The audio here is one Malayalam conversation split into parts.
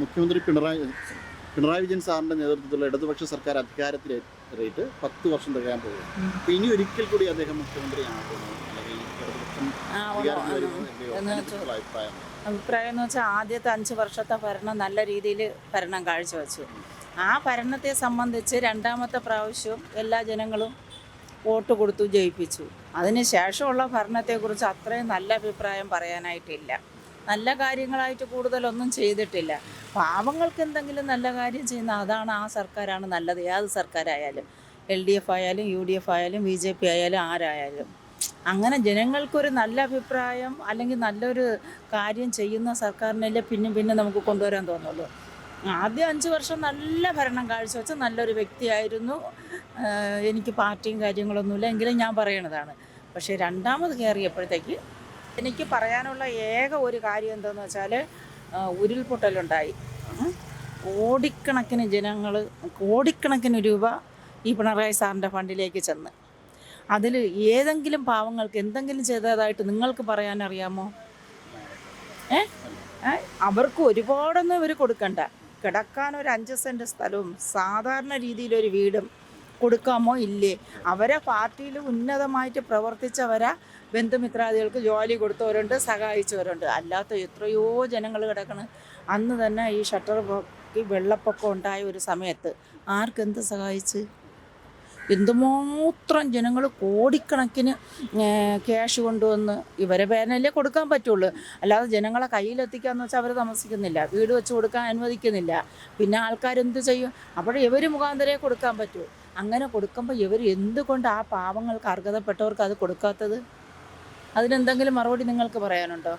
മുഖ്യമന്ത്രി പിണറായി വിജയൻ സാറിൻ്റെ നേതൃത്വത്തിലുള്ള ഇടതുപക്ഷ സർക്കാർ അധികാരത്തിലേറിയിട്ട് 10 വർഷം തികയാൻ പോകും. അപ്പോൾ ഇനി ഒരിക്കൽ കൂടി അദ്ദേഹം മുഖ്യമന്ത്രിയാകുന്നു അല്ലെങ്കിൽ ഇടതുപക്ഷം അധികാരത്തിൽ വരുന്നത് എന്തെങ്കിലും അഭിപ്രായം? അഭിപ്രായം എന്ന് വെച്ചാൽ ആദ്യത്തെ 5 വർഷത്തെ ഭരണം നല്ല രീതിയിൽ ഭരണം കാഴ്ചവെച്ചു. ആ ഭരണത്തെ സംബന്ധിച്ച് രണ്ടാമത്തെ പ്രാവശ്യവും എല്ലാ ജനങ്ങളും വോട്ട് കൊടുത്തു ജയിപ്പിച്ചു. അതിന് ശേഷമുള്ള ഭരണത്തെക്കുറിച്ച് അത്രയും നല്ല അഭിപ്രായം പറയാനായിട്ടില്ല. നല്ല കാര്യങ്ങളായിട്ട് കൂടുതലൊന്നും ചെയ്തിട്ടില്ല. പാവങ്ങൾക്ക് എന്തെങ്കിലും നല്ല കാര്യം ചെയ്യുന്ന അതാണ് ആ സർക്കാരാണ് നല്ലത്. ഏത് സർക്കാരായാലും LDF ആയാലും UDF ആയാലും BJP ആയാലും ആരായാലും അങ്ങനെ ജനങ്ങൾക്കൊരു നല്ല അഭിപ്രായം അല്ലെങ്കിൽ നല്ലൊരു കാര്യം ചെയ്യുന്ന സർക്കാരിനല്ലേ പിന്നെ നമുക്ക് കൊണ്ടുവരാൻ തോന്നുള്ളൂ. ആദ്യം 5 വർഷം നല്ല ഭരണം കാഴ്ചവെച്ച നല്ലൊരു വ്യക്തിയായിരുന്നു. എനിക്ക് പാർട്ടിയും കാര്യങ്ങളൊന്നുമില്ല എങ്കിലും ഞാൻ പറയണതാണ്. പക്ഷേ രണ്ടാമത് കയറിയപ്പോഴത്തേക്ക് എനിക്ക് പറയാനുള്ള ഏക ഒരു കാര്യം എന്താണെന്ന് വെച്ചാൽ ഉരുൾപൊട്ടലുണ്ടായി. കോടിക്കണക്കിന് ജനങ്ങൾ കോടിക്കണക്കിന് രൂപ ഈ പിണറായി സാറിൻ്റെ ഫണ്ടിലേക്ക് ചെന്ന് അതിൽ ഏതെങ്കിലും പാവങ്ങൾക്ക് എന്തെങ്കിലും ചെയ്തതായിട്ട് നിങ്ങൾക്ക് പറയാനറിയാമോ? അവർക്ക് ഒരുപാടൊന്നും ഇവർ കൊടുക്കണ്ട. കിടക്കാൻ ഒരു 5 സെൻറ്റ് സ്ഥലവും സാധാരണ രീതിയിലൊരു വീടും കൊടുക്കാമോ? ഇല്ലേ? അവരെ പാർട്ടിയിൽ ഉന്നതമായിട്ട് പ്രവർത്തിച്ചവരെ ബന്ധുമിത്രാദികൾക്ക് ജോലി കൊടുത്തവരുണ്ട്, സഹായിച്ചവരുണ്ട്. അല്ലാത്ത എത്രയോ ജനങ്ങൾ കിടക്കണം. അന്ന് തന്നെ ഈ ഷട്ടർ വെള്ളപ്പൊക്കം ഉണ്ടായ ഒരു സമയത്ത് ആർക്കെന്ത് സഹായിച്ച്? എന്തുമാത്രം ജനങ്ങൾ കോടിക്കണക്കിന് ക്യാഷ് കൊണ്ടുവന്ന് ഇവരെ പേരിനല്ലേ കൊടുക്കാൻ പറ്റുള്ളൂ. അല്ലാതെ ജനങ്ങളെ കയ്യിലെത്തിക്കാന്ന് വെച്ചാൽ അവർ താമസിക്കുന്നില്ല, വീട് വെച്ച് കൊടുക്കാൻ അനുവദിക്കുന്നില്ല. പിന്നെ ആൾക്കാരെന്ത് ചെയ്യും? അപ്പോൾ ഇവർ മുഖാന്തരേ കൊടുക്കാൻ പറ്റൂ. അങ്ങനെ കൊടുക്കുമ്പോൾ ഇവർ എന്തുകൊണ്ട് ആ പാവങ്ങൾക്ക് അർഹതപ്പെട്ടവർക്ക് അത് കൊടുക്കാത്തത്? അതിനെന്തെങ്കിലും മറുപടി നിങ്ങൾക്ക് പറയാനുണ്ടോ?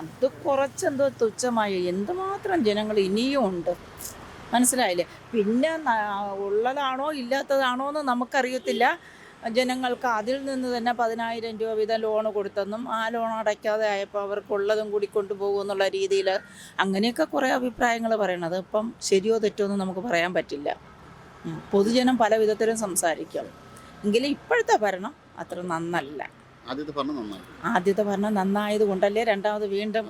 അത് കുറച്ചെന്തോ തുച്ഛമായി. എന്തുമാത്രം ജനങ്ങൾ ഇനിയും ഉണ്ട്, മനസ്സിലായില്ലേ? പിന്നെ ഉള്ളതാണോ ഇല്ലാത്തതാണോ എന്ന് നമുക്കറിയത്തില്ല. ജനങ്ങൾക്ക് അതിൽ നിന്ന് തന്നെ 10,000 രൂപ വീതം ലോണ് കൊടുത്തെന്നും ആ ലോൺ അടയ്ക്കാതെ ആയപ്പോൾ അവർക്കുള്ളതും കൂടി കൊണ്ടുപോകുമെന്നുള്ള രീതിയിൽ അങ്ങനെയൊക്കെ കുറേ അഭിപ്രായങ്ങൾ പറയണത്. ഇപ്പം ശരിയോ തെറ്റോ എന്ന് നമുക്ക് പറയാൻ പറ്റില്ല. പൊതുജനം പല വിധത്തിലും സംസാരിക്കും. എങ്കിലും ഇപ്പോഴത്തെ ഭരണം അത്ര നന്നല്ല. ആദ്യത്തെ ഭരണം നന്നായത് കൊണ്ടല്ലേ രണ്ടാമത് വീണ്ടും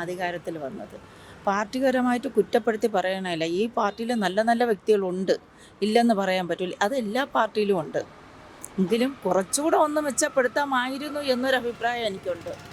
അധികാരത്തിൽ വന്നത്. പാർട്ടിപരമായിട്ട് കുറ്റപ്പെടുത്തി പറയാനല്ല. ഈ പാർട്ടിയിൽ നല്ല നല്ല വ്യക്തികളുണ്ട്, ഇല്ലെന്ന് പറയാൻ പറ്റില്ല. അത് എല്ലാ പാർട്ടിയിലും ഉണ്ട്. എങ്കിലും കുറച്ചുകൂടെ ഒന്ന് മെച്ചപ്പെടുത്താമായിരുന്നു എന്നൊരു അഭിപ്രായം എനിക്കുണ്ട്.